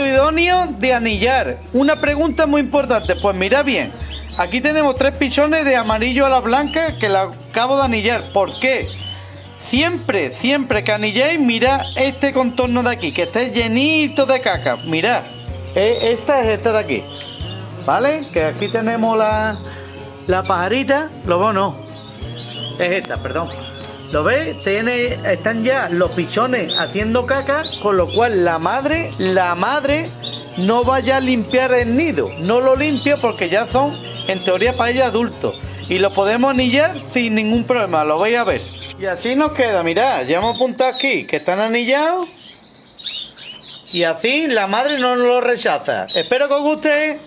idóneo de anillar. Una pregunta muy importante, pues mira bien. Aquí tenemos 3 pichones de amarillo a la blanca que la acabo de anillar. ¿Por qué? Siempre que anilléis, mirad este contorno de aquí, que esté llenito de caca. Mirad, esta es esta de aquí, ¿vale? Que aquí tenemos la pajarita, lo veo no, es esta, perdón. ¿Lo ves? Están ya los pichones haciendo caca, con lo cual la madre no vaya a limpiar el nido. No lo limpia porque ya son, en teoría, para ella adultos. Y lo podemos anillar sin ningún problema, lo vais a ver. Y así nos queda, mirad, ya hemos apuntado aquí que están anillados. Y así la madre no nos lo rechaza. Espero que os guste.